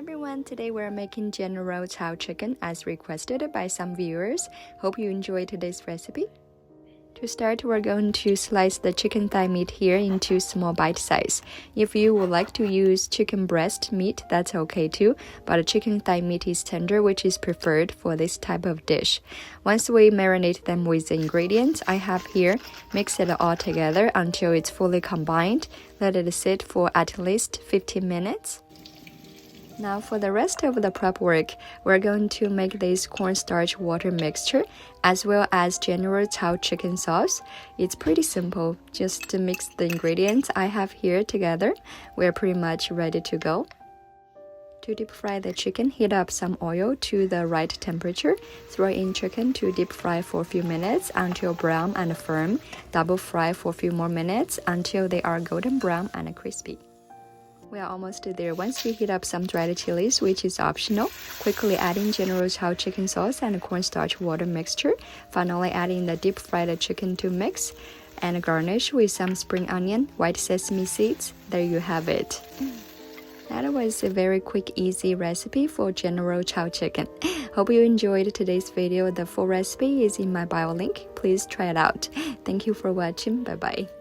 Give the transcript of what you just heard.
Everyone, today we're making General Tsao chicken as requested by some viewers. Hope you enjoy today's recipe. To start, we're going to slice the chicken thigh meat here into small bite size. If you would like to use chicken breast meat, that's okay too, but chicken thigh meat is tender, which is preferred for this type of dish. Once we marinate them with the ingredients I have here, mix it all together until it's fully combined. Let it sit for at least 15 minutes. Now for the rest of the prep work, we're going to make this cornstarch water mixture as well as General Tsao chicken sauce. It's pretty simple, just to mix the ingredients I have here together. We're pretty much ready to go. To deep fry the chicken, heat up some oil to the right temperature. Throw in chicken to deep fry for a few minutes until brown and firm. Double fry for a few more minutes until they are golden brown and crispy. We are almost there. Once you heat up some dried chilies, which is optional, quickly add in General Tsao chicken sauce and cornstarch water mixture. Finally, add in the deep fried chicken to mix and garnish with some spring onion, white sesame seeds. There you have it. That was a very quick, easy recipe for General Tsao chicken. Hope you enjoyed today's video. The full recipe is in my bio link. Please try it out. Thank you for watching. Bye-bye.